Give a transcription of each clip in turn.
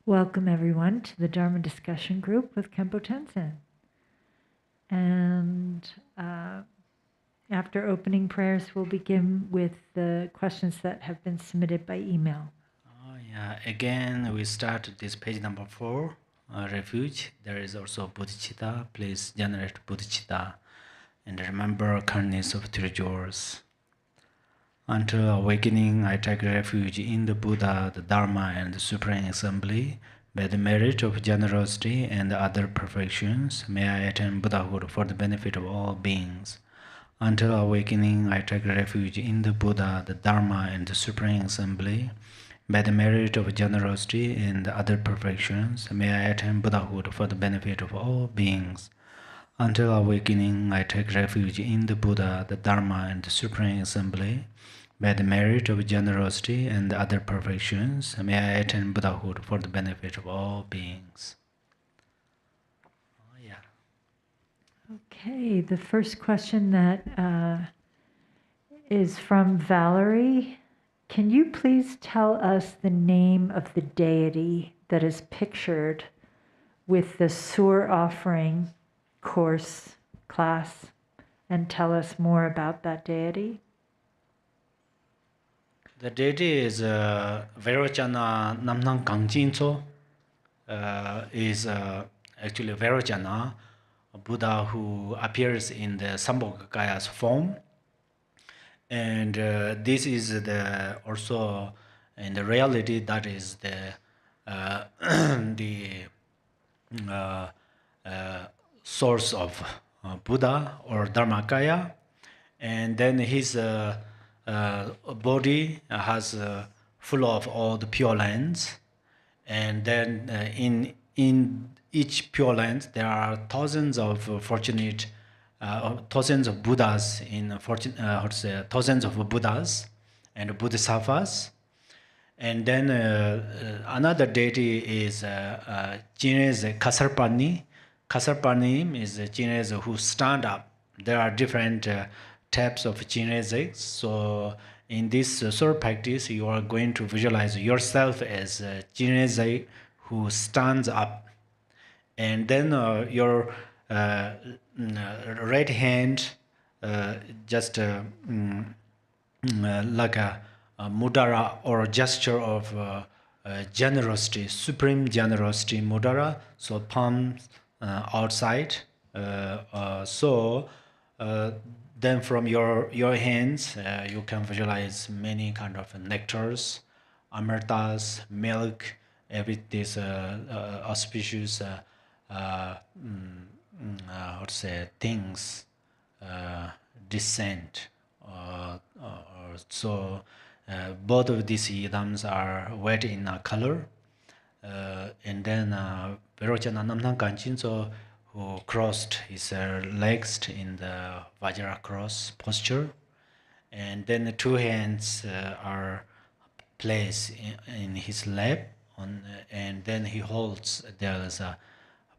Welcome everyone to the Dharma discussion group with Khenpo Tenzin. And after opening prayers, we'll begin with the questions that have been submitted by email. Yeah, again, we start this page number 4, refuge. There is also bodhicitta. Please generate bodhicitta and remember kindness of three jewels. Until awakening, I take refuge in the Buddha, the Dharma, and the Supreme Assembly. By the merit of generosity and other perfections, may I attain Buddhahood for the benefit of all beings. Until awakening, I take refuge in the Buddha, the Dharma, and the Supreme Assembly. By the merit of generosity and other perfections, may I attain Buddhahood for the benefit of all beings. Until awakening, I take refuge in the Buddha, the Dharma, and the Supreme Assembly. By the merit of generosity and other perfections, may I attain Buddhahood for the benefit of all beings. Yeah. Okay, the first question that is from Valerie. Can you please tell us the name of the deity that is pictured with the Sur offering course class and tell us more about that deity? The deity is Vairocana Namnang Gangjincho. Is actually Vairocana, a Buddha who appears in the Sambhogakaya's form. And this is the also in the reality that is the the uh, source of Buddha or Dharmakaya, and then his body has full of all the pure lands, and then in each pure land there are thousands of fortunate thousands of Buddhas in thousands of Buddhas and Bodhisattvas. And then another deity is Chinese Kasarpani. Kasarpani is Chinese who stand up. There are different types of Chinese. So in this soul practice, you are going to visualize yourself as Chinese who stands up. And then your right hand just like a mudara or a gesture of generosity, supreme generosity mudara. So palms outside. So then from your hands, you can visualize many kind of nectars, amartas, milk, every this auspicious how to say things descent. So both of these yidams are wet in color, and then Verochana Namnang Kanchinso, who crossed his legs in the Vajra cross posture, and then the two hands are placed in his lap, and then he holds there's a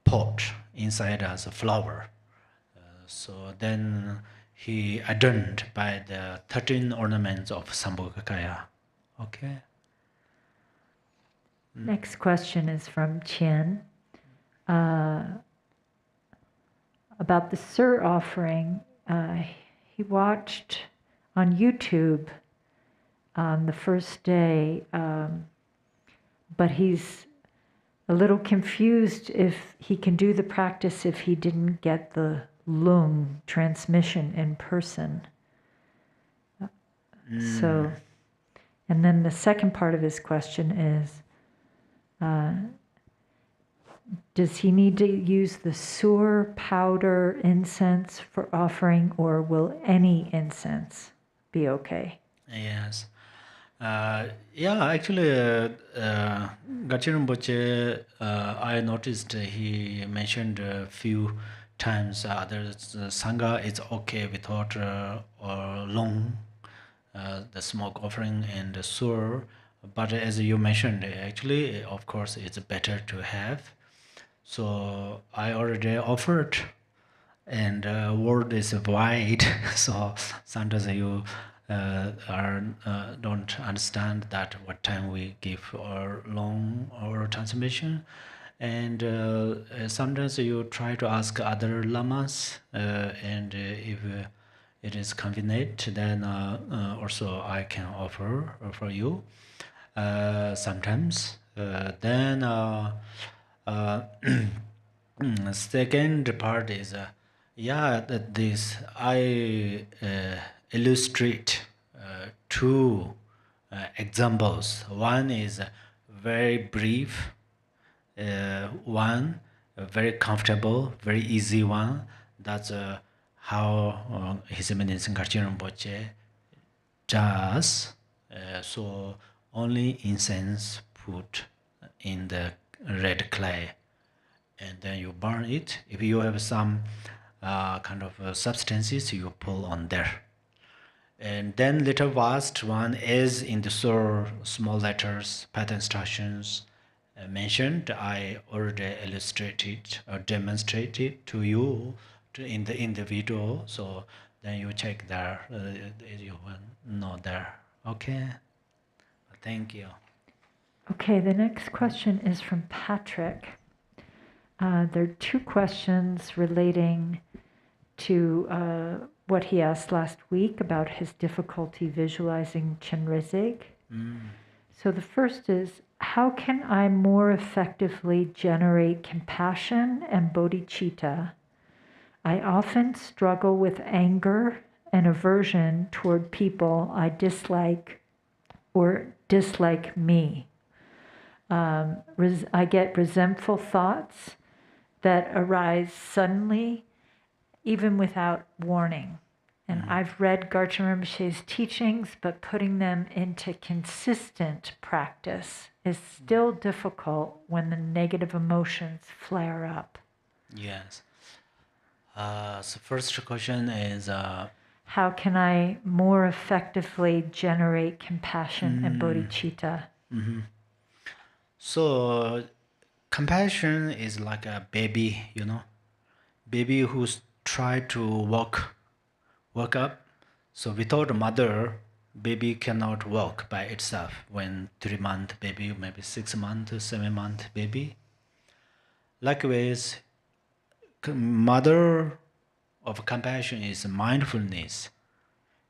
pot inside as a flower. So then he adorned by the 13 ornaments of Sambhogakaya. Okay. Next question is from Qian. About the Sur offering, he watched on YouTube on the first day, but he's a little confused if he can do the practice if he didn't get the lung transmission in person. So, and then the second part of his question is, does he need to use the sur powder incense for offering, or will any incense be okay? Yes. Yeah, actually, Gachiran Boche, I noticed he mentioned a few times there's Sangha is okay without or long the smoke offering and the sur. But as you mentioned, actually, of course, it's better to have. So I already offered, and world is wide. So sometimes you don't understand that what time we give or long or transmission, and sometimes you try to ask other lamas, and if it is convenient, then also I can offer for you sometimes. Then second part is this I illustrate two examples. One is very brief, one very comfortable, very easy one. That's how His Eminence Karchen Rinpoche does. So only incense put in the red clay, and then you burn it. If you have some kind of substances, you pull on there. And then little vast one is in the small letters, pattern instructions mentioned. I already illustrated or demonstrated to you in the video. So then you check there, you will know there. Okay. Thank you. Okay, the next question is from Patrick. There are two questions relating to what he asked last week about his difficulty visualizing Chenrezig. So the first is, how can I more effectively generate compassion and bodhicitta? I often struggle with anger and aversion toward people I dislike or dislike me. I get resentful thoughts that arise suddenly, even without warning. And I've read Garchen Rinpoche's teachings, but putting them into consistent practice is still difficult when the negative emotions flare up. Yes. So first question is, how can I more effectively generate compassion and bodhicitta? So compassion is like a baby, baby who's tried to walk up. So without a mother, baby cannot walk by itself. When 3-month baby, maybe 6-month, 7-month baby. Likewise, mother of compassion is mindfulness.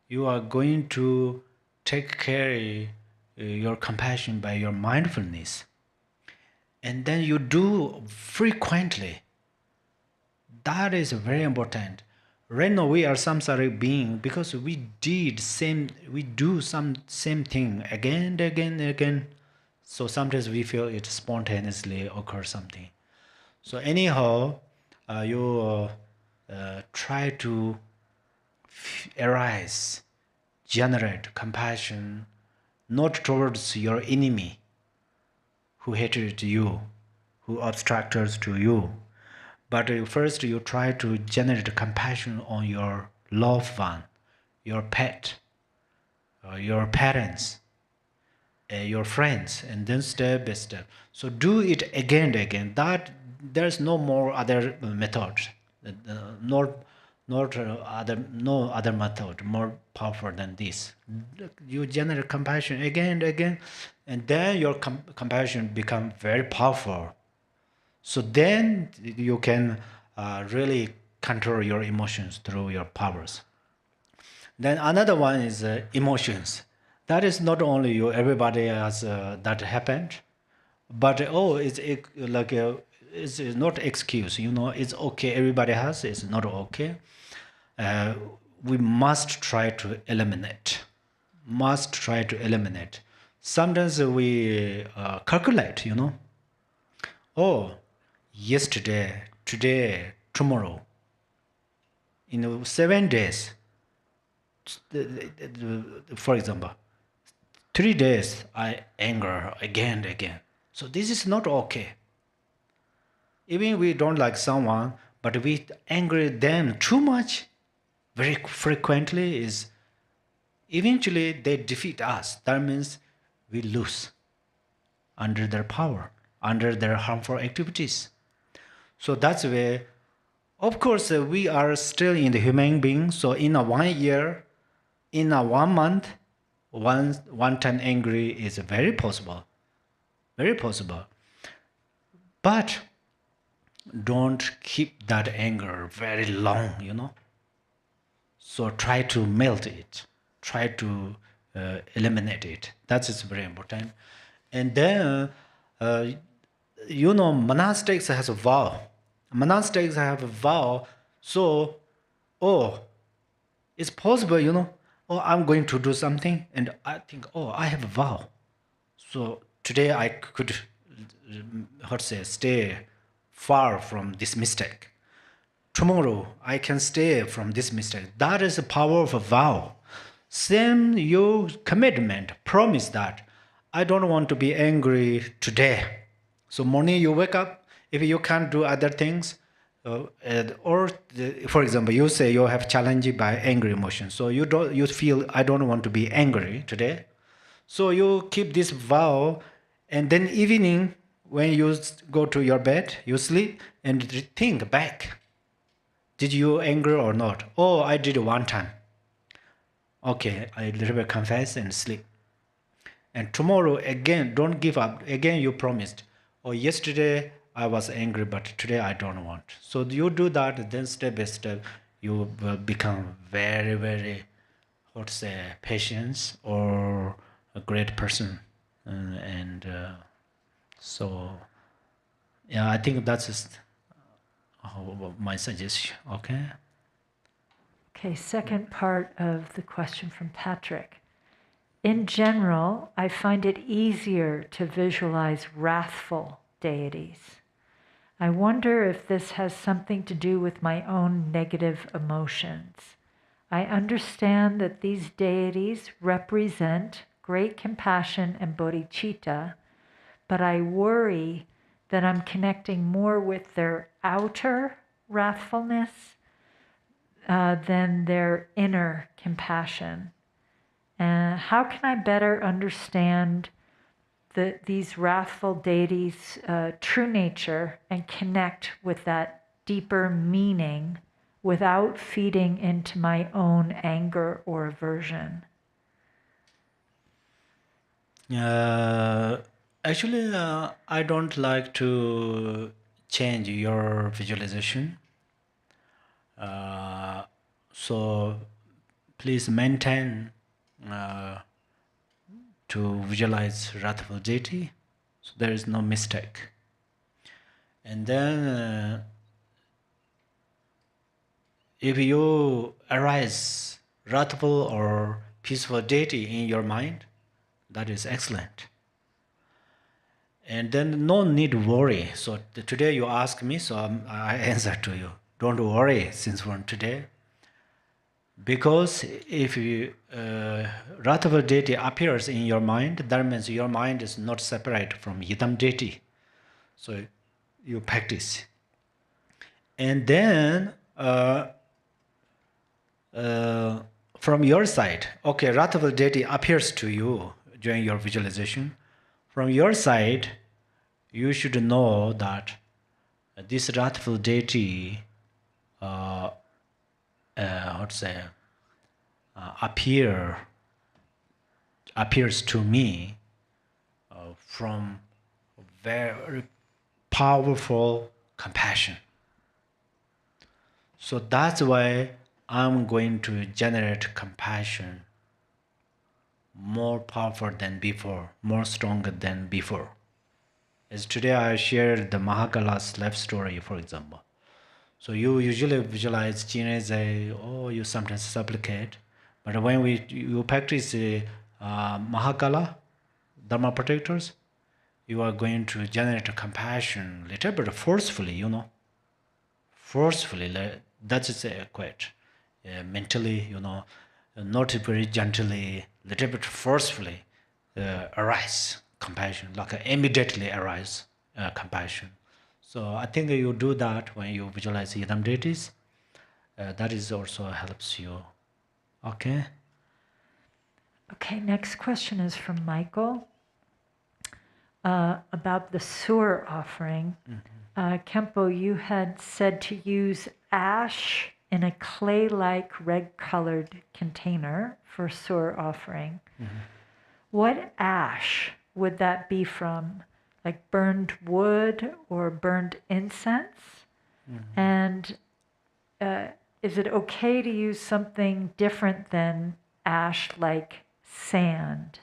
You are going to take care your compassion by your mindfulness. And then you do frequently. That is very important. Right now we are samsaric being because we do some same thing again and again and again. So sometimes we feel it spontaneously occurs something. So anyhow, you try to arise, generate compassion, not towards your enemy who hated you, who obstructed to you. But first you try to generate compassion on your loved one, your pet, your parents, your friends, and then step by step. So do it again and again. That there's no more other method, no other method more powerful than this. You generate compassion again and again, and then your compassion become very powerful. So then you can really control your emotions through your powers. Then another one is emotions. That is not only you, everybody has that happened, but it's not excuse. It's okay. Everybody has. It's not okay. We must try to eliminate. Sometimes we calculate. Oh, yesterday, today, tomorrow. 7 days. For example, 3 days I anger again and again. So this is not okay. Even we don't like someone, but we anger them too much, very frequently, is eventually they defeat us. That means we lose under their power, under their harmful activities. So that's where, of course, we are still in the human being. So in a 1 year, in a 1 month, one time angry is very possible, very possible. But don't keep that anger very long, So try to melt it, try to eliminate it. That is very important. And then, monastics has a vow. Monastics have a vow. So, it's possible, I'm going to do something, and I think, I have a vow. So today I could, stay far from this mistake. Tomorrow I can stay from this mistake. That is the power of a vow. Same your commitment, promise that I don't want to be angry today. So morning you wake up, if you can't do other things, for example, you say you have challenged by angry emotion. So you feel I don't want to be angry today. So you keep this vow, and then evening when you go to your bed, you sleep and think back. Did you anger or not? Oh, I did one time. Okay, I little bit confess and sleep. And tomorrow again, don't give up. Again, you promised. Oh, yesterday I was angry, but today I don't want. So you do that, then step by step, you will become very, very, patient or a great person. So, yeah, I think that's just my suggestion. Okay. Okay, second part of the question from Patrick. In general, I find it easier to visualize wrathful deities. I wonder if this has something to do with my own negative emotions. I understand that these deities represent great compassion and bodhicitta, but I worry that I'm connecting more with their outer wrathfulness than their inner compassion. And how can I better understand these wrathful deities' true nature and connect with that deeper meaning without feeding into my own anger or aversion? Actually, I don't like to change your visualization. So please maintain to visualize wrathful deity, so there is no mistake. And then if you arise wrathful or peaceful deity in your mind, that is excellent. And then no need worry. So today you ask me, so I answer to you. Don't worry since from today. Because if wrathful deity appears in your mind, that means your mind is not separate from Yidam deity. So you practice. And then from your side, okay, wrathful deity appears to you during your visualization. From your side, you should know that this wrathful deity appears to me from very powerful compassion. So that's why I'm going to generate compassion more powerful than before, more stronger than before. As today I shared the Mahakala's life story, for example. So you usually visualize Jineze, or you sometimes supplicate. But when you practice Mahakala, Dharma protectors, you are going to generate compassion a little bit forcefully, Forcefully, that is quite mentally, not very gently, little bit forcefully arise compassion, like immediately arise compassion. So I think you do that when you visualize Yidam deities. That is also helps you. Okay. Okay, next question is from Michael about the sewer offering. Khenpo, you had said to use ash in a clay-like red-colored container for sur offering. What ash would that be from? Like burned wood or burned incense? And is it okay to use something different than ash like sand?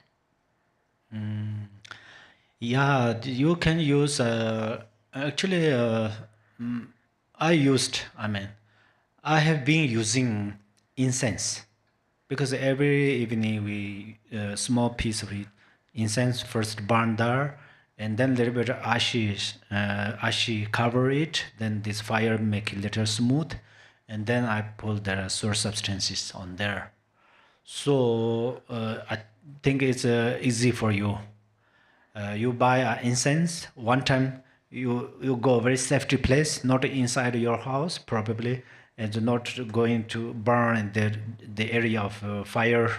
Yeah, you can use actually I have been using incense because every evening we small piece of incense first burn there and then little bit ashy cover it, then this fire make it little smooth, and then I put the source substances on there. So I think it's easy for you. You buy incense one time, you go a very safety place, not inside your house probably, and not going to burn the area of fire,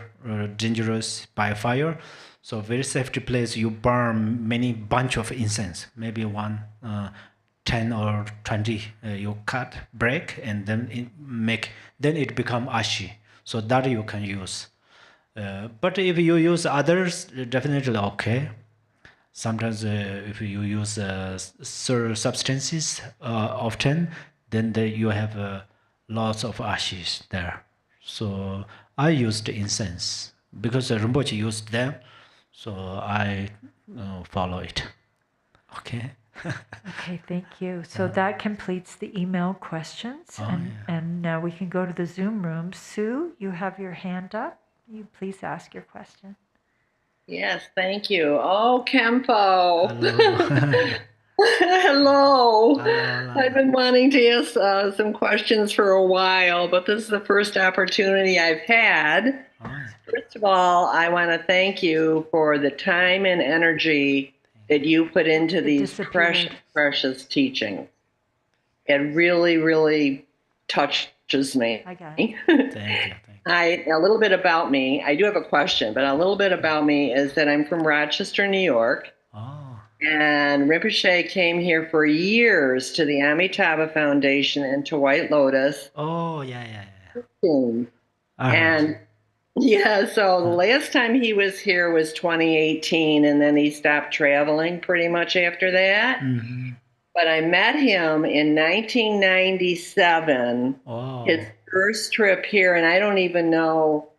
dangerous by fire. So very safety place, you burn many bunch of incense, maybe one 10 or 20 you cut break and then then it become ashy, so that you can use. But if you use others, definitely okay. Sometimes if you use substances often, then you have lots of ashes there. So I used incense because Rinpoche used them, so I follow it. Okay. Okay, thank you. So that completes the email questions. And now we can go to the Zoom room. Sue, you have your hand up. You please ask your question. Yes, thank you. Oh, Khenpo. Hello. Hello. Hello. I've been wanting to ask some questions for a while, but this is the first opportunity I've had. First of all, I want to thank you for the time and energy that you put into these precious teachings. It really, really touches me. I got it. Thank you. A little bit about me. I do have a question, but a little bit about me is that I'm from Rochester, New York. And Rinpoche came here for years to the Amitabha Foundation and to White Lotus. Oh, yeah. And yeah, so the last time he was here was 2018, and then he stopped traveling pretty much after that. But I met him in 1997, his first trip here, and I don't even know,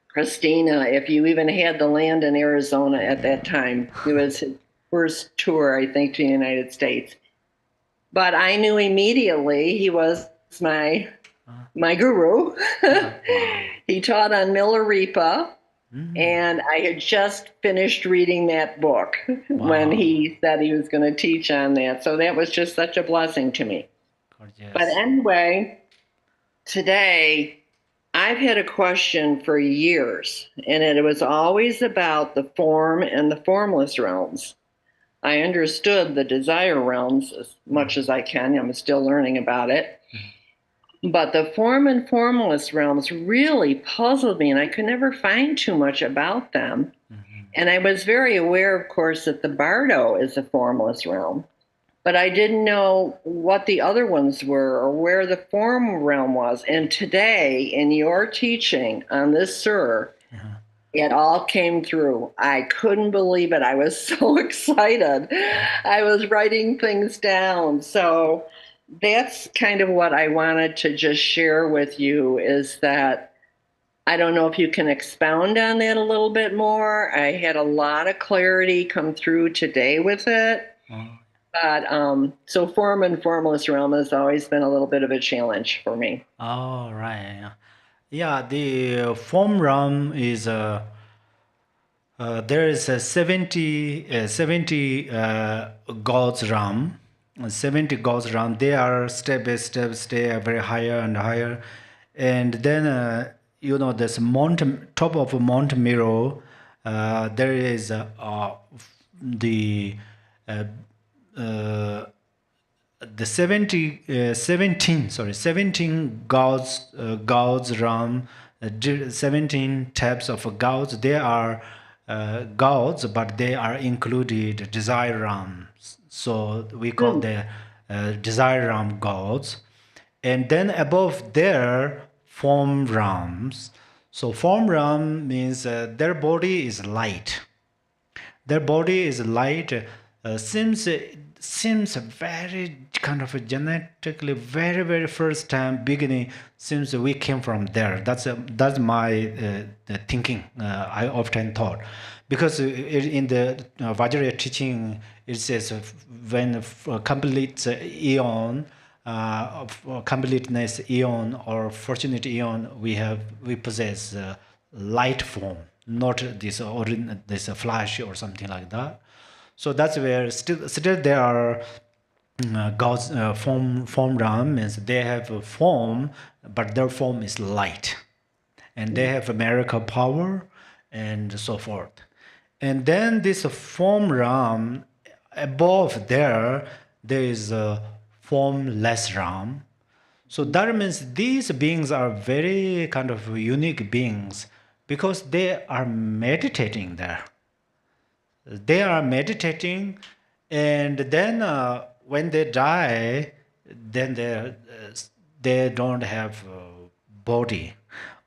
Christina, if you even had the land in Arizona at that time. It was his first tour, I think, to the United States. But I knew immediately he was my guru. He taught on Milarepa, and I had just finished reading that book when he said he was going to teach on that. So that was just such a blessing to me. Gorgeous. But anyway, today I've had a question for years, and it was always about the form and the formless realms. I understood the desire realms as much as I can. I'm still learning about it. But the form and formless realms really puzzled me, and I could never find too much about them. And I was very aware, of course, that the Bardo is a formless realm, but I didn't know what the other ones were or where the form realm was. And today, in your teaching on this Sur, it all came through. I couldn't believe it. I was so excited. I was writing things down. So that's kind of what I wanted to just share with you, is that I don't know if you can expound on that a little bit more. I had a lot of clarity come through today with it. But so form and formless realm has always been a little bit of a challenge for me. Oh, right. Yeah, the form realm is there is a 70 gods realm. 70 gods realm. They are step by step, stay very higher and higher. And then, this top of Mount Miro, there is the 17 gods realm, 17 types of gods. They are gods, but they are included desire realms. So we call the desire realm gods. And then above there, form realms. So form realm means their body is light. Their body is light. Seems very kind of a genetically very first time beginning. Seems we came from there. That's my the thinking. I often thought, because in the Vajrayana teaching it says when complete eon. Of completeness eon or fortunate eon, we possess light form, not this flash or something like that. So that's where still there are God's form realm means they have a form, but their form is light, and they have a miracle power, and so forth. And then this form realm above there is a formless realm. So that means these beings are very kind of unique beings because they are meditating there. They are meditating, and then when they die, then they don't have a body.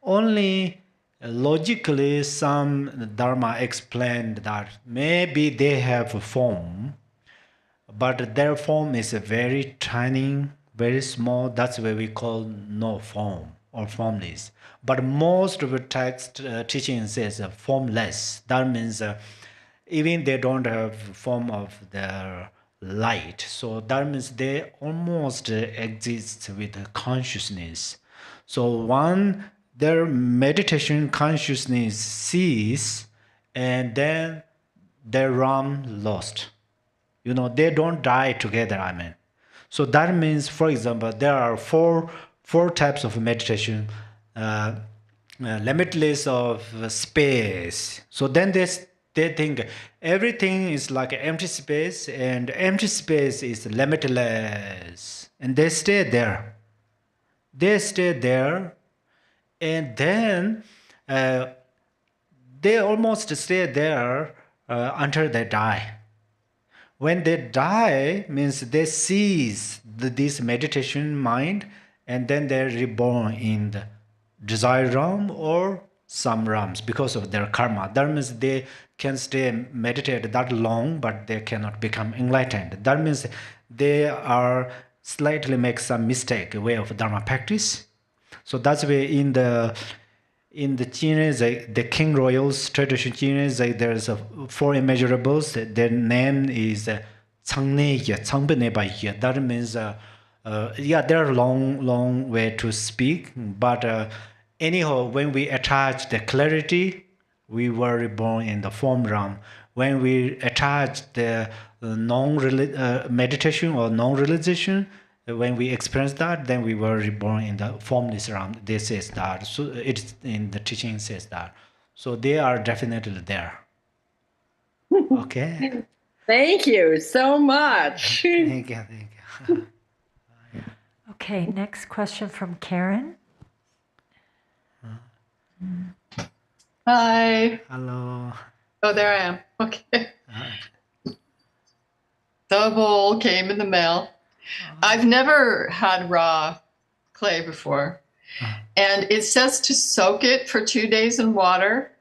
Only logically, some Dharma explained that maybe they have a form, but their form is very tiny, very small. That's why we call no form or formless. But most of the text teaching says formless. That means even they don't have form of their light. So that means they almost exist with consciousness. So one, their meditation consciousness cease, and then their realm lost. They don't die together, I mean. So that means, for example, there are four types of meditation. Limitless of space. So then they think everything is like empty space, and empty space is limitless, and they stay there. They stay there, and then they almost stay there until they die. When they die, means they cease this meditation mind, and then they're reborn in the desired realm or some realms because of their karma. That means they can stay meditate that long, but they cannot become enlightened. That means they are slightly make some mistake way of Dharma practice. So that's why in the Chinese, the King Royals tradition Chinese, there's four immeasurables. Their name is Changne Ye, Changbene Ba Ye. That means, they're long way to speak. But anyhow, when we attach the clarity, we were reborn in the form realm. When we attach the meditation or non-realization, when we experience that, then we were reborn in the formless realm. They says that. So it's in the teaching says that. So they are definitely there. Okay. Thank you so much. Thank you. Okay, next question from Karen. Hi. Hello. Oh, there I am. Okay. The bowl came in the mail. I've never had raw clay before. And it says to soak it for 2 days in water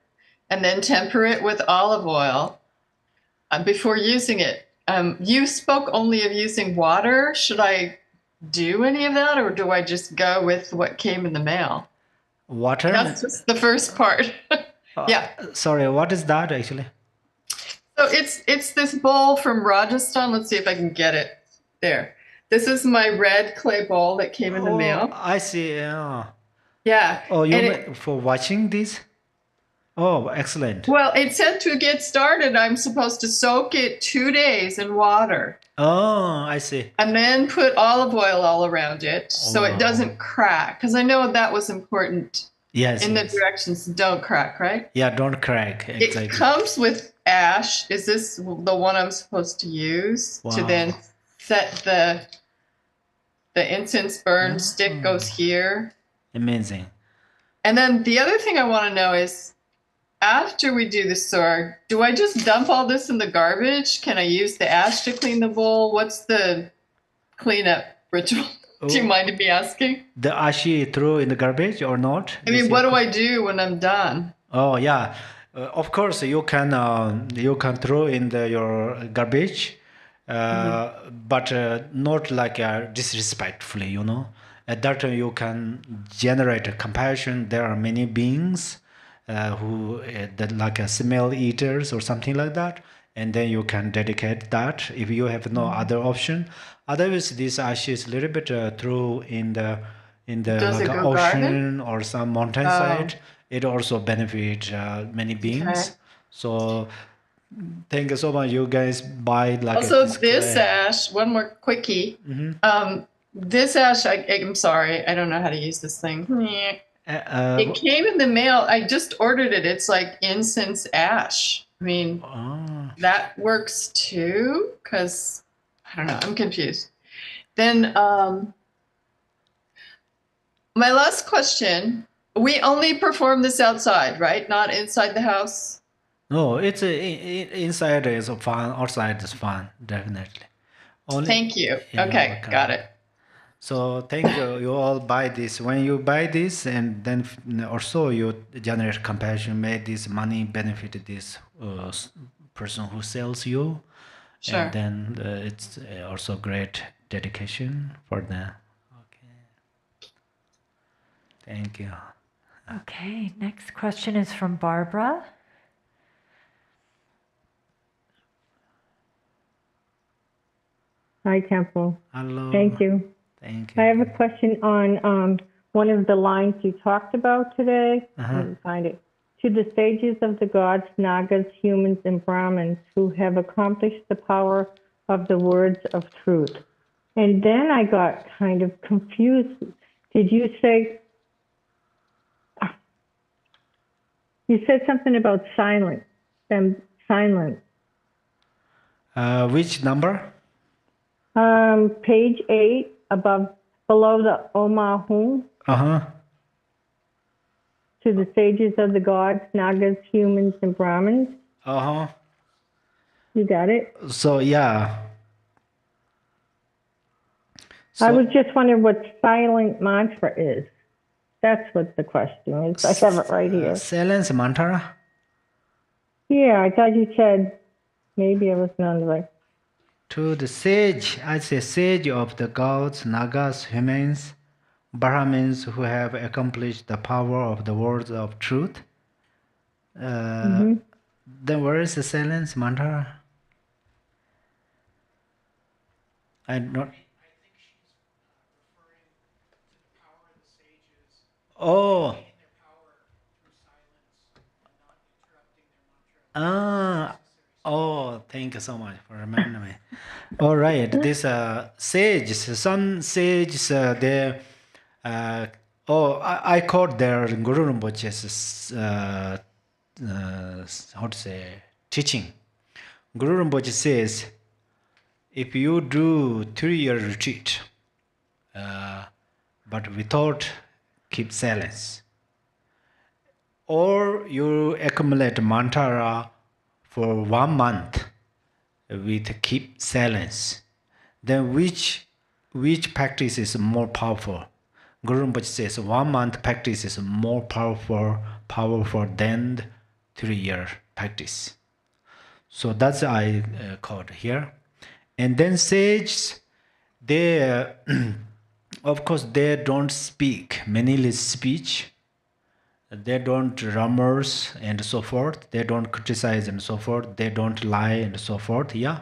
and then temper it with olive oil before using it. You spoke only of using water. Should I do any of that, or do I just go with what came in the mail? Water? That's just the first part. Yeah. Sorry, what is that actually? So it's this bowl from Rajasthan. Let's see if I can get it. There. This is my red clay bowl that came in the mail. I see. Yeah. Oh, for watching this? Oh, excellent. Well, it said to get started, I'm supposed to soak it 2 days in water. Oh, I see. And then put olive oil all around it so it doesn't crack. Because I know that was important. Yes. In the directions, don't crack, right? Yeah, don't crack. Exactly. It comes with ash. Is this the one I'm supposed to use to then set the incense burn stick goes here? Amazing. And then the other thing I want to know is, after we do the sword, do I just dump all this in the garbage? Can I use the ash to clean the bowl? What's the cleanup ritual? Do you mind me asking? The ashi throw in the garbage or not? I mean, what do I do when I'm done? Oh yeah, of course you can throw in your garbage, but not like disrespectfully, you know. At that time you can generate a compassion. There are many beings who that like smell eaters or something like that, and then you can dedicate that if you have no other option. Otherwise, this ash is a little bit throw in the Does like it a go garden? ocean or some mountainside. It also benefit many beings. Okay. So thank you so much. You guys buy like Also, this this clay. ash, one more quickie. This ash, I'm sorry, I don't know how to use this thing. It came in the mail. I just ordered it. It's like incense ash. I mean, that works too? Because, I don't know, I'm confused. Then, my last question, we only perform this outside, right? Not inside the house? No, it's inside is fun, outside is fun, definitely. Only, Thank you. yeah, Okay, welcome. got it. So thank you. You all buy this. When you buy this, and then also you generate compassion, make this money benefit this person who sells you, Sure. and then it's also great dedication for them. Okay. Thank you. Okay, next question is from Barbara. Hi, Temple. Hello. Thank you. Thank you. I have a question on one of the lines you talked about today. Let me find it. To the sages of the gods, Nagas, humans, and Brahmins who have accomplished the power of the words of truth. And then I got kind of confused. Did you say, you said something about silence, them silent. Which number? Page 8, below the Omahum. To the sages of the gods, Nagas, humans, and Brahmins. You got it? So yeah. I was just wondering what silent mantra is. That's what the question is. I have it right here. Silence mantra? Yeah, I thought you said, maybe I was not right. To the sage, I say sage of the gods, Nagas, humans, Brahmins who have accomplished the power of the words of truth. Then where is the silence mantra? I don't. Oh. Oh, thank you so much for reminding me. All right, this sages, some sages, they, I caught their Guru Rinpoche's, how to say, teaching. Guru Rinpoche says, if you do 3-year retreat, but without keep silence, or you accumulate mantra for 1 month with keep silence, then which practice is more powerful? Guru Rinpoche says 1 month practice is more powerful than 3-year practice. So that's I called here. And then sages, they of course they don't speak meaningless speech. They don't rumors and so forth. They don't criticize and so forth. They don't lie and so forth. Yeah,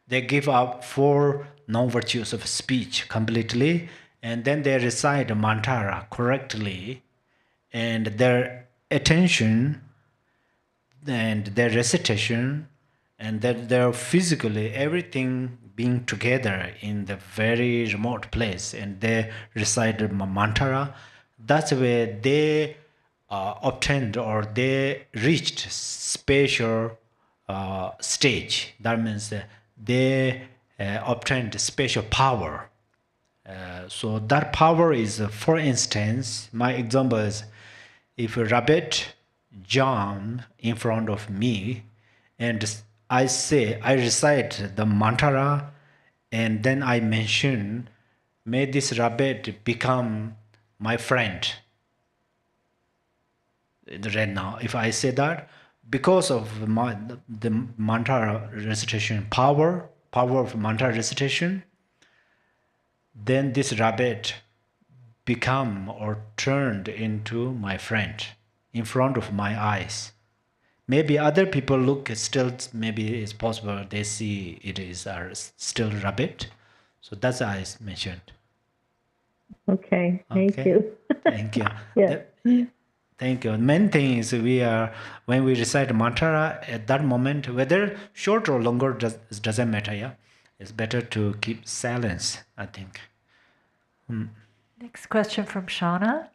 they give up 4 non-virtues of speech completely, and then they recite a mantra correctly, and their attention and their recitation and that they're physically everything being together in the very remote place, and they recite a mantra. That's where they obtained or they reached special stage. That means they obtained special power. So that power is, for instance, my example is, if a rabbit jump in front of me and I recite the mantra, and then I mention may this rabbit become my friend. Right now, if I say that, because of the mantra recitation power of mantra recitation, then this rabbit become or turned into my friend in front of my eyes. Maybe other people look still, maybe it's possible they see it is still rabbit. So that's I mentioned. Okay, thank Okay. you. Thank you. Yeah. Thank you. Main thing is when we recite mantra at that moment, whether short or longer doesn't matter. Yeah, it's better to keep silence, I think. Next question from Shauna.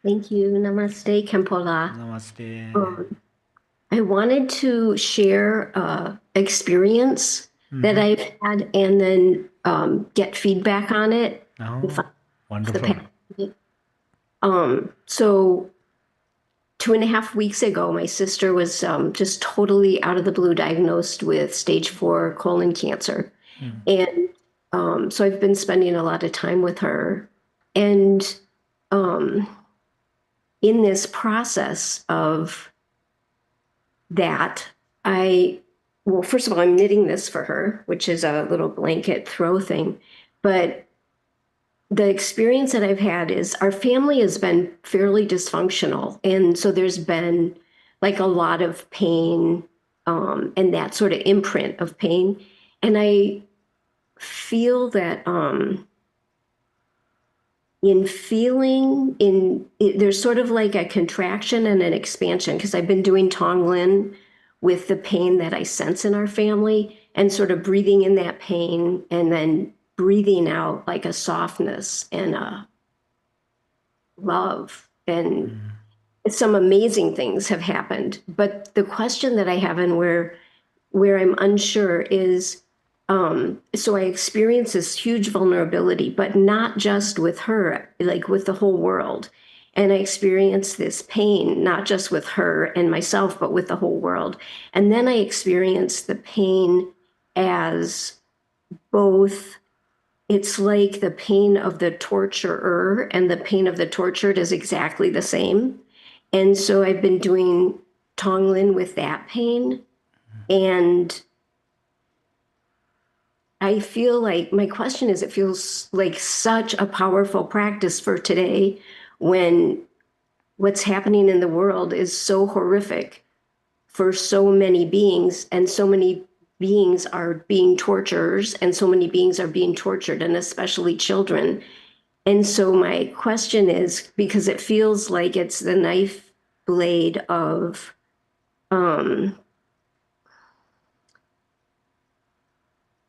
Thank you. Namaste, Kempola. Namaste. I wanted to share experience that I've had and then get feedback on it. Oh, wonderful. So 2.5 weeks ago, my sister was just totally out of the blue diagnosed with stage 4 colon cancer. And so I've been spending a lot of time with her. And in this process of that, well, first of all, I'm knitting this for her, which is a little blanket throw thing. But the experience that I've had is our family has been fairly dysfunctional. And so there's been like a lot of pain and that sort of imprint of pain. And I feel that there's sort of like a contraction and an expansion, because I've been doing Tonglen with the pain that I sense in our family and sort of breathing in that pain and then breathing out like a softness and a love. And some amazing things have happened. But the question that I have and where I'm unsure is, so I experience this huge vulnerability, but not just with her, like with the whole world. And I experience this pain, not just with her and myself, but with the whole world. And then I experience the pain as both, it's like the pain of the torturer and the pain of the tortured is exactly the same. And so I've been doing Tonglen with that pain. And I feel like, my question is, it feels like such a powerful practice for today when what's happening in the world is so horrific for so many beings, and so many beings are being torturers, and so many beings are being tortured, and especially children. And so my question is, because it feels like it's the knife blade of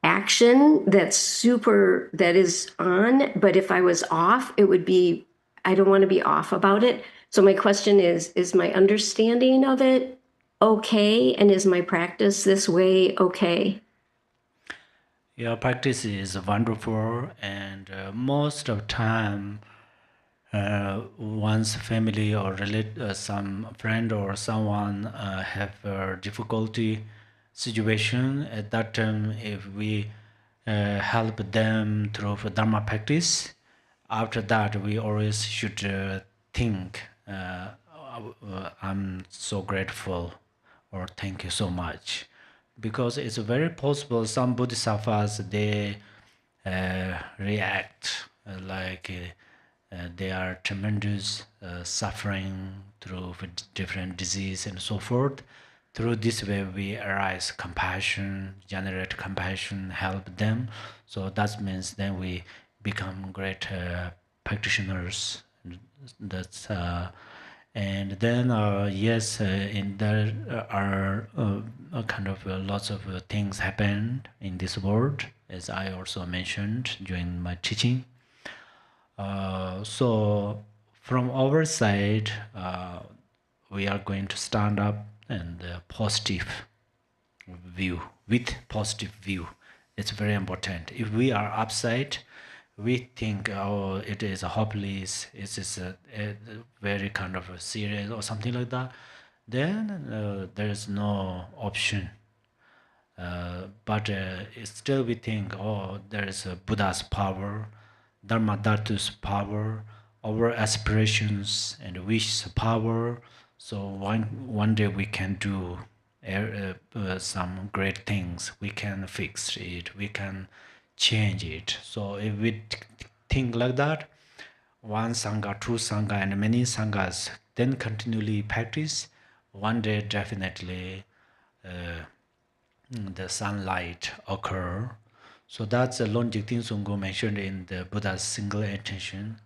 action that is on, but if I was off, it would be, I don't want to be off about it. So my question is my understanding of it okay? And is my practice this way okay? Your practice is wonderful, and most of time, one's family or some friend or someone have a difficulty situation. At that time, if we help them through Dharma practice, after that we always should think, I'm so grateful, or thank you so much, because it's very possible some bodhisattvas, they react like they are tremendous suffering through different disease and so forth. Through this way we arise compassion, generate compassion, help them. So that means then we become great practitioners. That's and then yes, in there are kind of lots of things happened in this world, as I also mentioned during my teaching. So from our side, we are going to stand up and positive view, with positive view. It's very important. If we are upside, we think, oh, it is hopeless, it is a very kind of a serious or something like that, then there is no option. but still we think, oh, there is a Buddha's power, Dharma Dhatu's power, our aspirations and wishes power. So one day we can do some great things. We can fix it. We can change it. So if we think like that, one sangha, two sangha, and many sanghas, then continually practice, one day definitely the sunlight occur. So that's the Longjik Sunggu mentioned in the Buddha's single intention.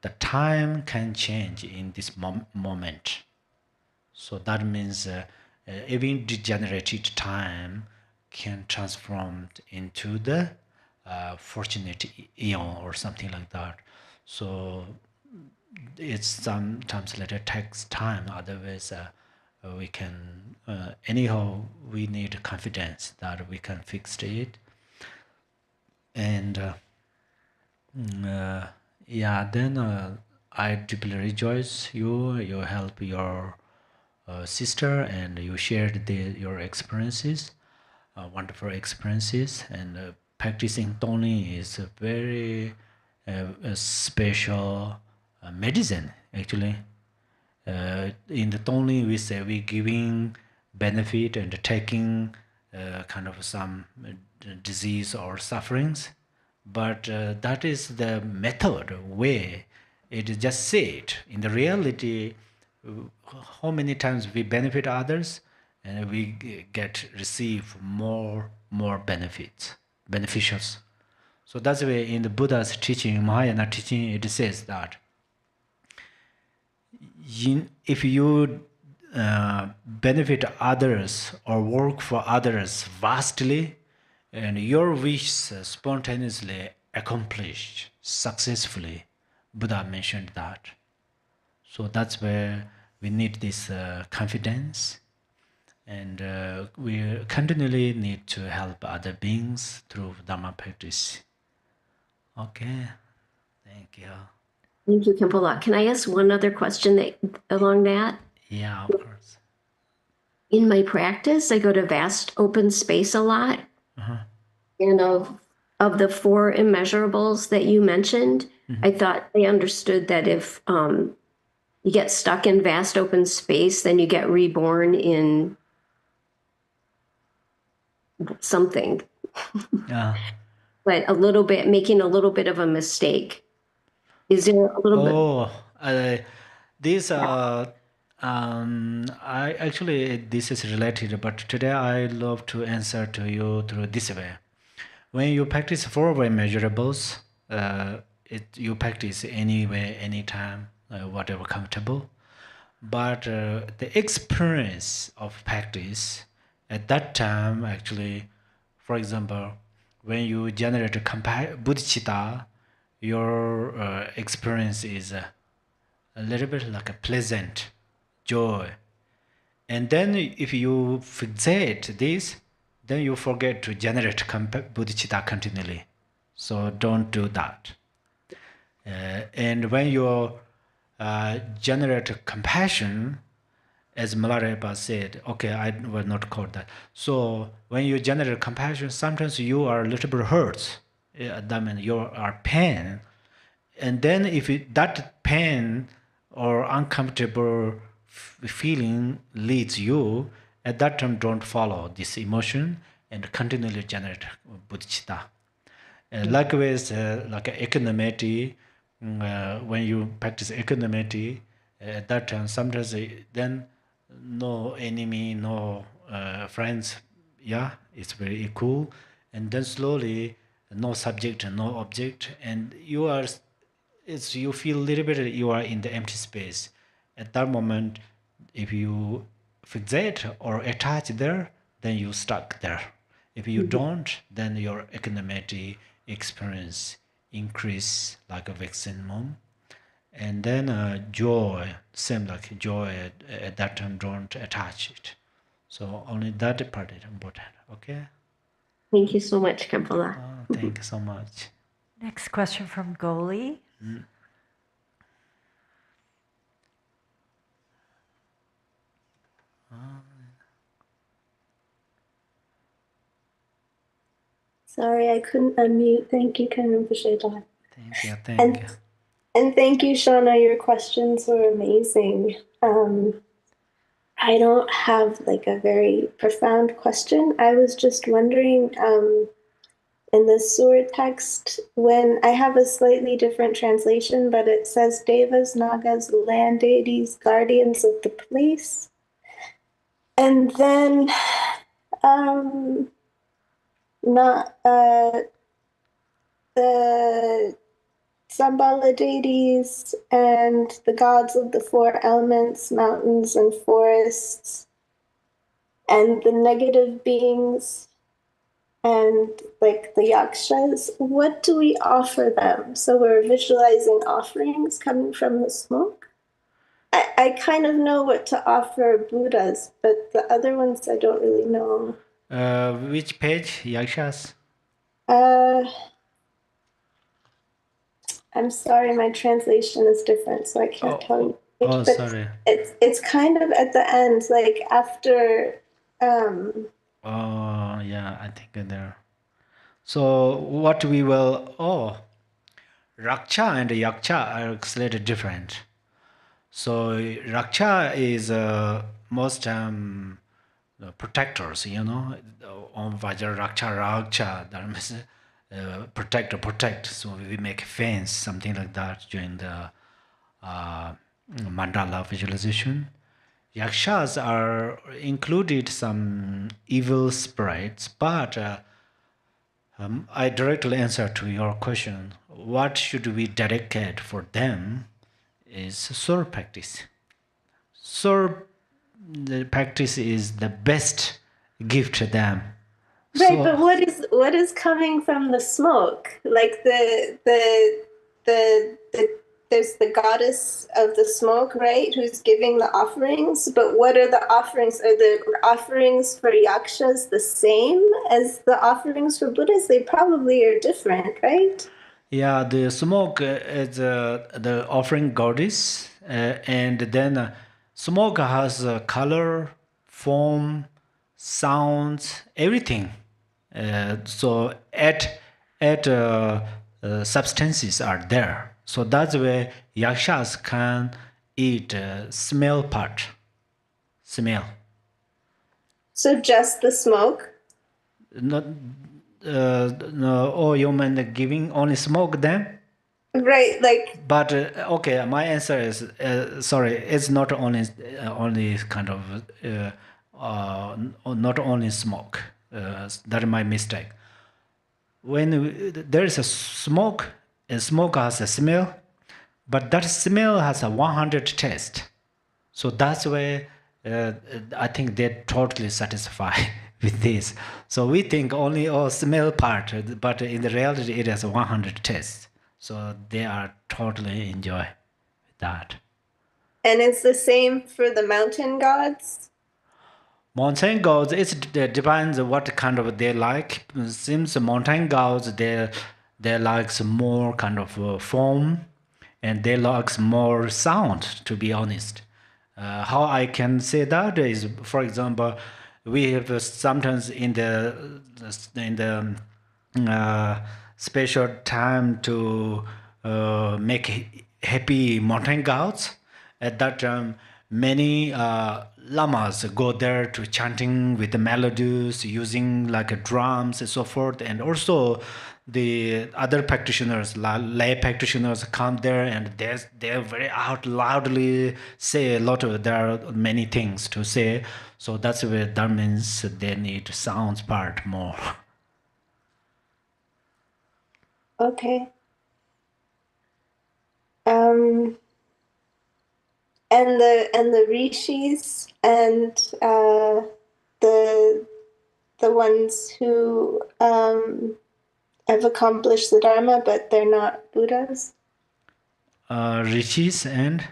The time can change in this moment. So that means even degenerated time can transform into the fortunate eon or something like that. So it's sometimes later takes time. Otherwise, we can anyhow we need confidence that we can fix it. And yeah, then I deeply rejoice you help your sister, and you shared your experiences, wonderful experiences. And practicing Tonglen is a very a special medicine, actually. In the Tonglen, we say we giving benefit and taking kind of some disease or sufferings, but that is the method way. It is just said. In the reality, how many times we benefit others, and we receive more benefits, beneficials. So that's why in the Buddha's teaching, Mahayana teaching, it says that if you benefit others or work for others vastly, and your wish spontaneously accomplished successfully, Buddha mentioned that. So that's where we need this confidence, and we continually need to help other beings through Dharma practice. Okay, thank you. Thank you, Khenpo. Can I ask one other question along that? Yeah, of course. In my practice, I go to vast open space a lot. And of the four immeasurables that you mentioned, I thought I understood that if you get stuck in vast open space, then you get reborn in something. Yeah. But making a little bit of a mistake. Is there a little bit? These I actually this is related, but today I love to answer to you through this way. When you practice four-way measurables, you practice anywhere, anytime, whatever comfortable. But the experience of practice at that time, actually, for example, when you generate a bodhicitta, your experience is a little bit like a pleasant joy. And then if you fixate this, then you forget to generate bodhicitta continually. So don't do that. And when you generate compassion, as Milarepa said, okay, I will not quote that. So when you generate compassion, sometimes you are a little bit hurt. That means you are pain. And then if that pain or uncomfortable feeling leads you, at that time don't follow this emotion and continually generate bodhicitta. Likewise, like equanimity, when you practice equanimity, at that time, sometimes then no enemy, no friends, yeah, it's very cool. And then slowly, no subject, no object, and you feel a little bit you are in the empty space. At that moment, if you fixate or attach there, then you stuck there. If you don't, then your equanimity experience increase like a maximum. And then joy, same like joy at that time, don't attach it. So only that part is important. Okay. Thank you so much, Khenpo. Thank you so much. Next question from Goli. Sorry, I couldn't unmute. Thank you, Khenpo Tenzin. Thank you, thank you. And thank you, Shauna. Your questions were amazing. I don't have like a very profound question. I was just wondering, in the Sur text, when I have a slightly different translation, but it says Devas, Nagas, land deities, guardians of the place. And then not the Sambala deities and the gods of the four elements, mountains and forests, and the negative beings and like the yakshas. What do we offer them? So we're visualizing offerings coming from the smoke. I kind of know what to offer Buddhas, but the other ones I don't really know. Which page, Yakshas? I'm sorry, my translation is different, so I can't tell you. Oh, but sorry. It's kind of at the end, like after. Oh, yeah, I think there. So what we will, Raksha and Yaksha are slightly different. So Raksha is most protectors, on Vajra Raksha, that means protect. So we make fence, something like that during the mandala visualization. Yakshas are included some evil sprites, but I directly answer to your question. What should we dedicate for them is soul practice. Soul practice is the best gift to them. Right, but what is coming from the smoke? Like the there's the goddess of the smoke, right? Who's giving the offerings, but what are the offerings? Are the offerings for yakshas the same as the offerings for Buddhas? They probably are different, right? Yeah, the smoke is the offering goddess, and then smoke has color, form, sounds, everything. So substances are there. So that's where yakshas can eat smell part. Smell. So just the smoke? Not no. Oh, you mean giving only smoke then? Right, like. But okay, my answer is sorry. It's not only kind of not only smoke. That is my mistake. When there is a smoke has a smell, but that smell has a 100 taste. So that's why I think they're totally satisfied with this. So we think only smell part, but in the reality it has a 100 taste. So they are totally enjoy that. And it's the same for the mountain gods? Mountain gods, it depends what kind of they like. Seems mountain gods, they like more kind of form, and they like more sound, to be honest. How I can say that is, for example, we have sometimes in the special time to make happy mountain gods. At that time, many lamas go there to chanting with the melodies, using like drums and so forth, and also the other practitioners, lay practitioners, come there and they're very out loudly say a lot of. There are many things to say, so that's where that means they need sounds part more. Okay. And the rishis and the ones who have accomplished the Dharma, but they're not Buddhas. Rishis and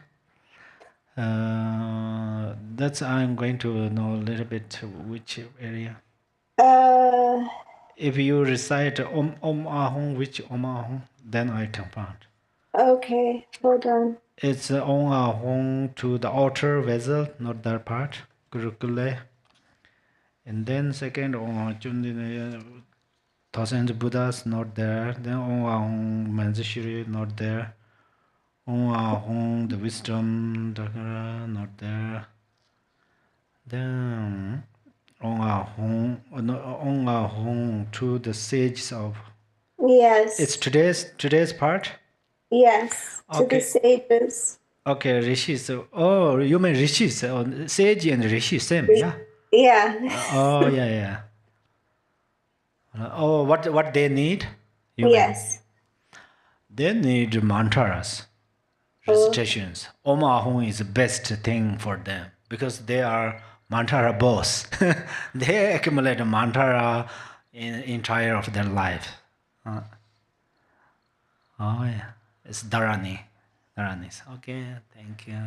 that's I'm going to know a little bit which area. If you recite Om Ahum, which Om Ahum, then I can find. Okay, hold on. It's Om Ahum to the outer vessel, not that part. Gurukule. And then second Om Chundinaya. Thousand Buddhas not there. Then Om Ahung Manjushri not there. Om Ahung the wisdom not there. Then Om Ahung to the sages of. Yes. It's today's part. Yes. To the Okay. sages. Okay, rishis. Oh, you mean rishis? Oh, sage and rishi same, yeah. Yeah. Oh, yeah. Oh, what they need? You mean? Yes. They need mantras, recitations. Om Ahung is the best thing for them because they are mantra boss. They accumulate mantra in entire of their life. Oh yeah, it's Dharani. Dharanis. Okay, thank you.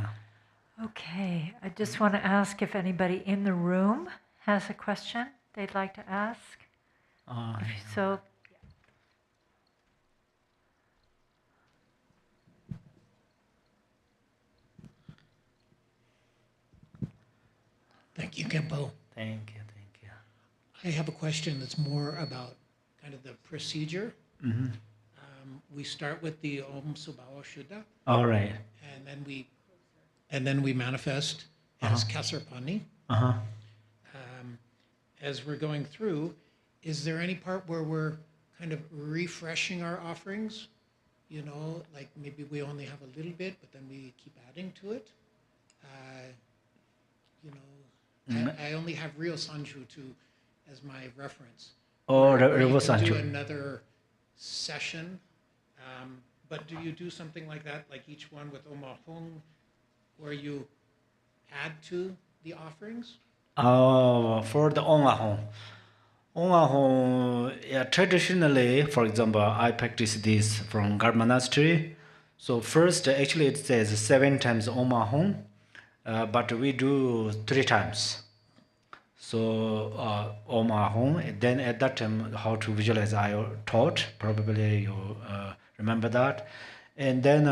Okay, I just want to ask if anybody in the room has a question they'd like to ask. So, Thank you, Khenpo. Thank you. I have a question that's more about kind of the procedure. We start with the Om Subhava Shuddha, All right. and then we manifest as Kasarpani. As we're going through, is there any part where we're kind of refreshing our offerings? You know, like maybe we only have a little bit, but then we keep adding to it. I only have Ryo Sanju as my reference. Oh, where Ryo you can do Sanju. another session, but do you do something like that, like each one with Om Ahung, where you add to the offerings? For the Om Ahung. Om Ahung, yeah, traditionally, for example, I practice this from God Monastery. So first, actually it says 7 times Om Ahung, but we do 3 times. So Om Ahung, then at that time, how to visualize I taught, probably you remember that. And then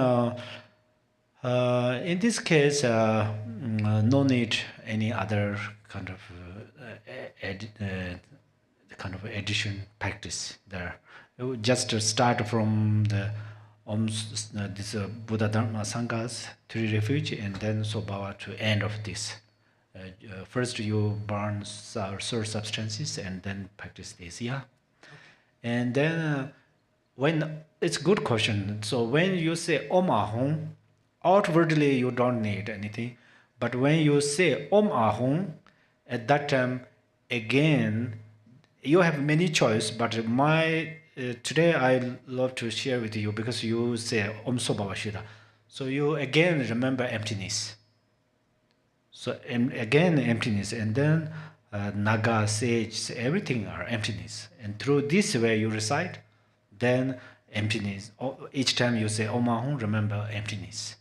in this case, no need any other kind of addition practice there. You just start from the this Buddha Dharma Sanghas, 3 refuge, and then Sobhava to end of this. First you burn source substances and then practice this, yeah. And then when it's good question. So when you say Om Ahung, outwardly you don't need anything, but when you say Om Ahung, at that time again you have many choice. But my today I love to share with you because you say Om Sobhava Shuddha, so you again remember emptiness. So again emptiness, and then Naga, sage, everything are emptiness. And through this way you recite, then emptiness. Each time you say Om Ahung, remember emptiness.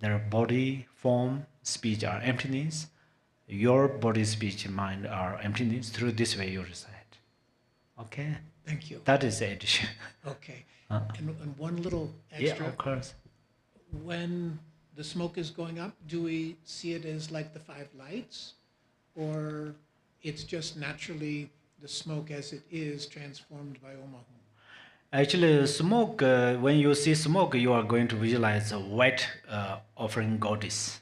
Their body, form, speech are emptiness. Your body, speech, mind are emptiness. Through this way you recite. Okay? Thank you. That is the addition. Okay. And one little extra. Yeah, of course. When the smoke is going up, do we see it as like the 5 lights? Or it's just naturally the smoke as it is transformed by Om Ahung? Actually, smoke, when you see smoke, you are going to visualize a white offering goddess.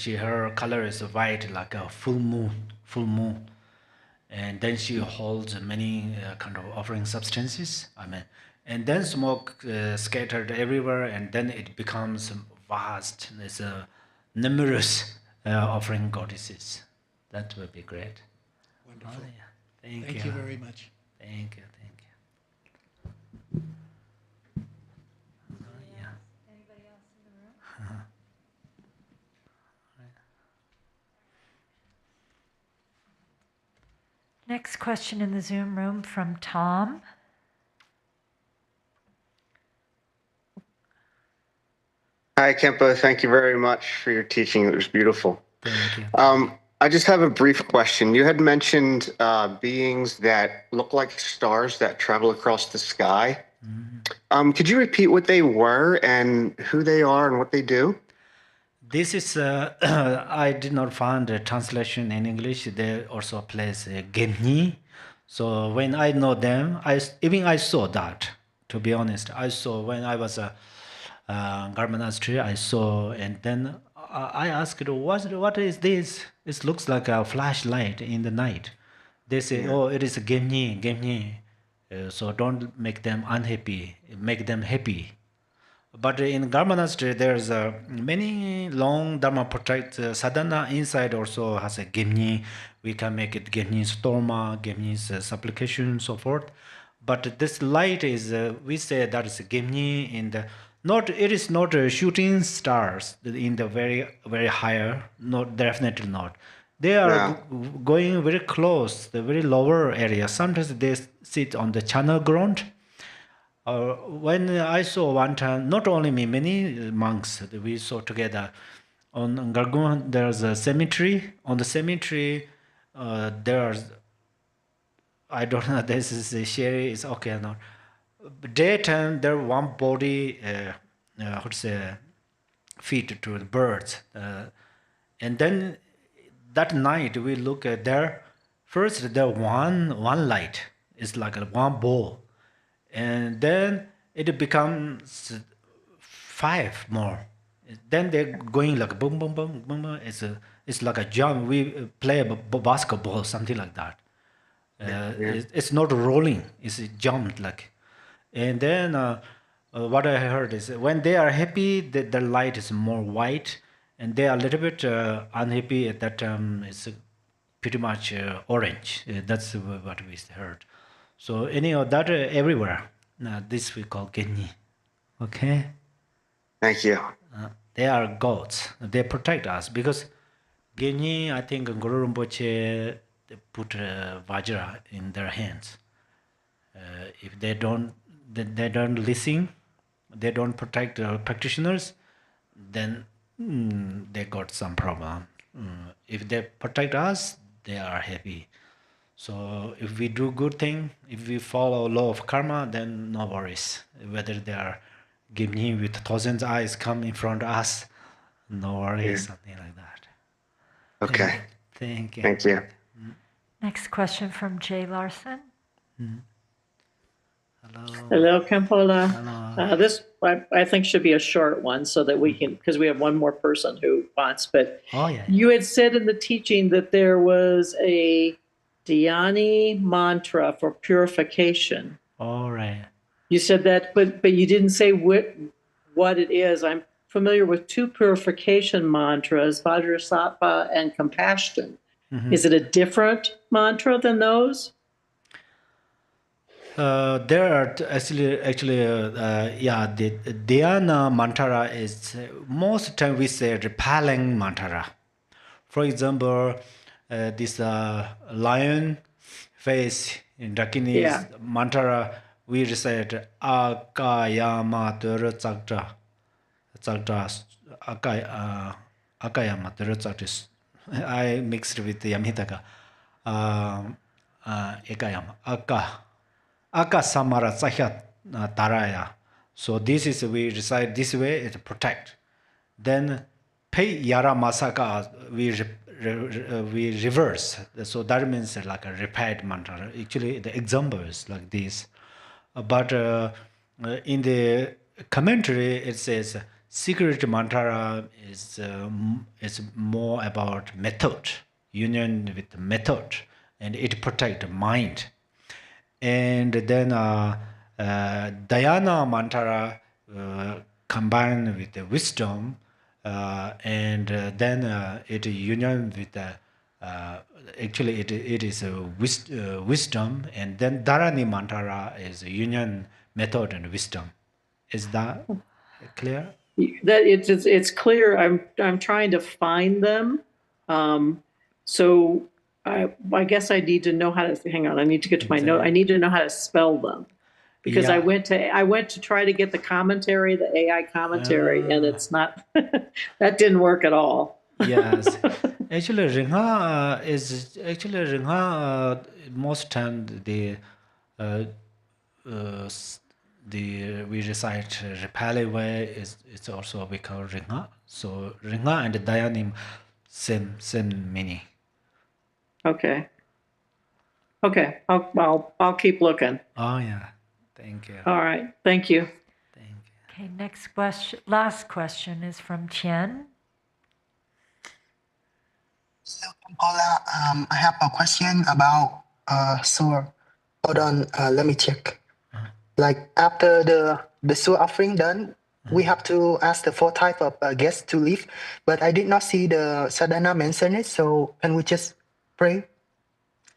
Her color is white like a full moon. And then she holds many kind of offering substances. And then smoke scattered everywhere, and then it becomes vast. There's numerous offering goddesses. That would be great. Wonderful. Oh, yeah. Thank you very much. Thank you. anybody else in the room? Next question in the Zoom room from Tom. Hi, Khenpo. Thank you very much for your teaching. It was beautiful. Thank you. I just have a brief question. You had mentioned beings that look like stars that travel across the sky. Could you repeat what they were and who they are and what they do? This is, I did not find a translation in English. There also plays Genhi. So when I know them, I saw that. To be honest, I saw when I was a Garmonastery, I saw, and then I asked, what is this? It looks like a flashlight in the night. They say, oh, it is a gemni, gemni. So don't make them unhappy, make them happy. But in Garmonastery, there's many long Dharma protect sadhana inside also has a gemni. We can make it gemni's storma, gemni's supplication, so forth. But this light is, we say that is a gemni in the, not, it is not shooting stars in the very higher, not definitely not. They are going very close, the very lower area. Sometimes they sit on the channel ground. When I saw one time, not only me, many monks that we saw together on Gargun, there's a cemetery. On the cemetery, there's, I don't know, this is a sherry, it's okay or not. Daytime, there one body, how to say, feed to the birds. And then that night, we look at there, first there one light, it's like a one ball. And then it becomes 5 more. Then they're going like boom, boom, boom, boom, boom. It's like a jump. We play basketball, something like that. It's not rolling. It's jumped like. And then what I heard is when they are happy, the light is more white, and they are a little bit unhappy at that time. It's pretty much orange. That's what we heard. So anyhow, that everywhere. Now this we call Genyi. Okay? Thank you. They are gods. They protect us because Genyi, I think Guru Rinpoche, they put Vajra in their hands. If they don't listen, they don't protect practitioners, then they got some problem. If they protect us, they are happy. So if we do good thing, if we follow law of karma, then no worries. Whether they are giving with 1,000 eyes come in front of us, no worries, something like that. Okay. Thank you. Thank you. Next question from Jay Larson. Hello. Hello, Khenpo. Hello. This I think should be a short one so that we can, because we have one more person who wants. But you had said in the teaching that there was a Dhyani mantra for purification. All right. You said that, but you didn't say what it is. I'm familiar with 2 purification mantras, Vajrasattva and compassion. Is it a different mantra than those? There are actually, the Dhyana mantra is most time we say repelling mantra. For example, this lion face in Dakinis mantra, we recite Akayama Dura Tsakta. Akayama Dura Tsakta. I mixed with Yamitaka. Ekayama. Aka Samara Tsahyat Taraya. So this is, we recite this way, it protect. Then Pei Yara Masaka, we reverse. So that means like a repeat mantra. Actually, the example is like this. But in the commentary, it says secret mantra is more about method, union with method, and it protects the mind. And then Dhyana mantra combined with the wisdom, and then it union with the actually it is a wisdom, and then Dharani mantra is a union method and wisdom. Is that clear? That it's clear. I'm trying to find them. So I guess I need to know how to hang on. I need to get to my note. I need to know how to spell them, because I went to try to get the commentary, the AI commentary, and it's not. That didn't work at all. Yes, actually, Rinha is most time the we recite Repali way it's also we call Rinha. So Rinha and Dhyanim same meaning. Okay. Okay, I'll keep looking. Oh yeah, thank you. All right, thank you. Thank you. Okay, next question, last question is from Tian. So, Paula, I have a question about soul. Hold on, let me check. Like after the soul offering done, we have to ask the four type of guests to leave, but I did not see the sadhana mention it. So can we just pray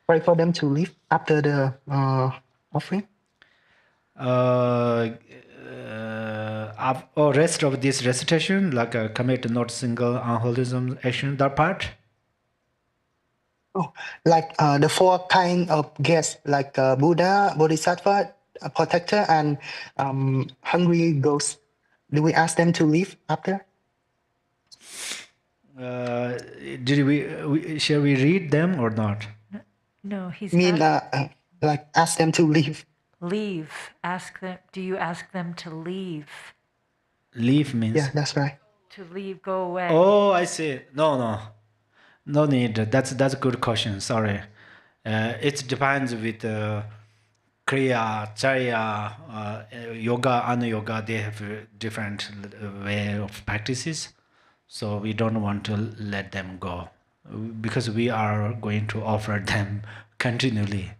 for them to leave after the offering? Rest of this recitation, like commit not single unholism action, that part. Oh, like the four kind of guests, like Buddha, Bodhisattva, protector, and hungry ghost. Do we ask them to leave after? Shall we read them or not? No, he's Like ask them to leave. Leave. Ask them. Do you ask them to leave? Leave means? Yeah, that's right. To leave, go away. Oh, I see. No need. That's a good question. Sorry. It depends with Kriya, Charya, Yoga, Anu-Yoga. They have different way of practices. So we don't want to let them go because we are going to offer them continually.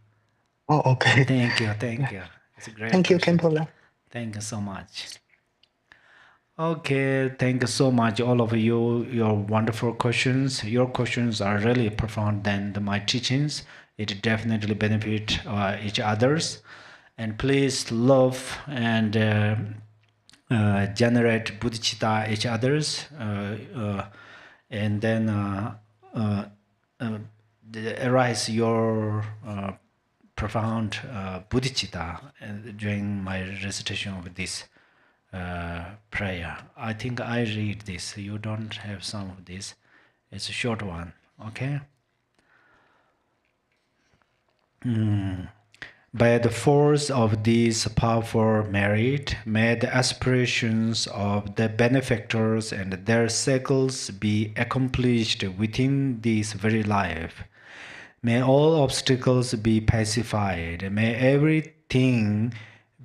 Oh, okay. Thank you. It's a great Thank you, question. Khenpo. Thank you so much. Okay, thank you so much, all of you. Your wonderful questions. Your questions are really profound than my teachings. It definitely benefit each others. And please love and generate bodhicitta each others. And then arise your profound bodhicitta during my recitation of this prayer. I think I read this. You don't have some of this. It's a short one. Okay. By the force of this powerful merit, may the aspirations of the benefactors and their circles be accomplished within this very life. May all obstacles be pacified. May everything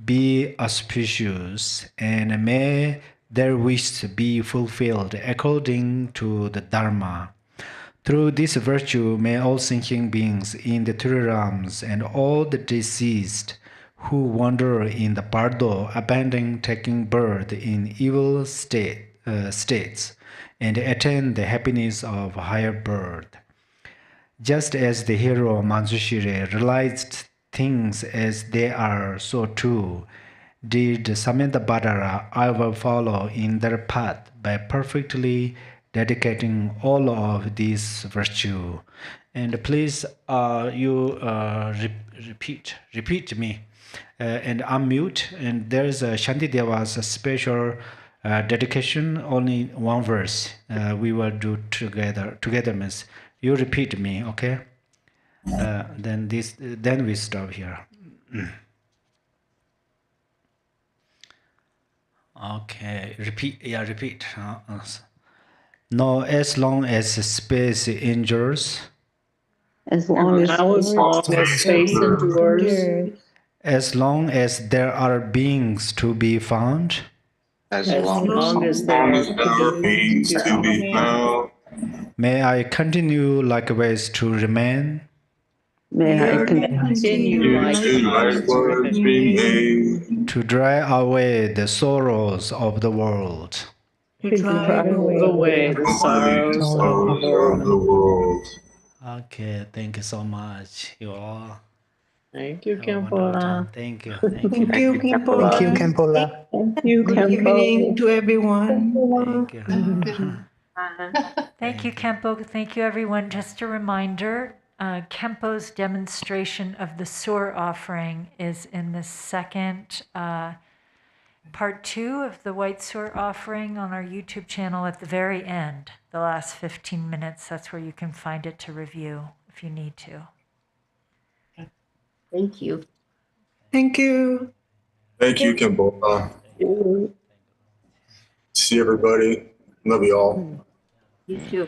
be auspicious, and may their wishes be fulfilled according to the Dharma. Through this virtue, may all thinking beings in the three realms and all the deceased who wander in the bardo abandon taking birth in evil states and attain the happiness of higher birth. Just as the hero Manjushri realized things as they are, so too did Samanthabhadra. I will follow in their path by perfectly dedicating all of this virtue. And please, repeat me and unmute. And there's a Shantideva's special dedication, only one verse. We will do together means you repeat me, okay? Then we stop here. Okay, repeat. No, as long as space endures. As long as space endures. As long as there are beings to be found. As long as there are beings to be found. May I continue likewise to remain. May I continue likewise to remain. To drive away the sorrows of the world. To drive away the sorrows of the world. Okay, thank you so much, you all. Thank you, Have a wonderful Khenpo. time. Thank you. Thank you, Khenpo. Thank you, Khenpo. Thank you, Good evening Khenpo. to everyone. Thank you. Thank you, Khenpo. Thank you, everyone. Just a reminder, Khenpo's demonstration of the Sur offering is in the second part 2 of the White Sur offering on our YouTube channel at the very end, the last 15 minutes. That's where you can find it to review if you need to. Thank you. Thank you. Thank you, Khenpo. See everybody. Love you all. You too.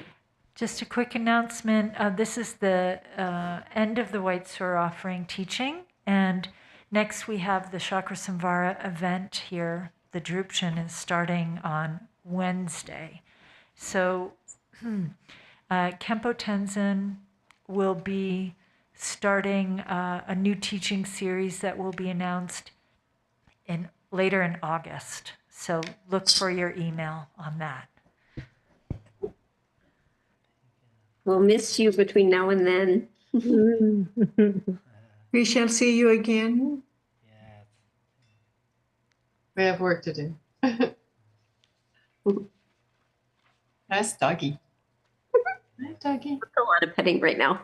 Just a quick announcement. This is the end of the White Sour Offering teaching. And next we have the Chakra Samvara event here. The Drupchen is starting on Wednesday. So Khenpo Tenzin will be starting a new teaching series that will be announced later in August. So look for your email on that. We'll miss you between now and then. We shall see you again. Yes. We have work to do. Nice doggy. Hi, doggy. A lot of petting right now.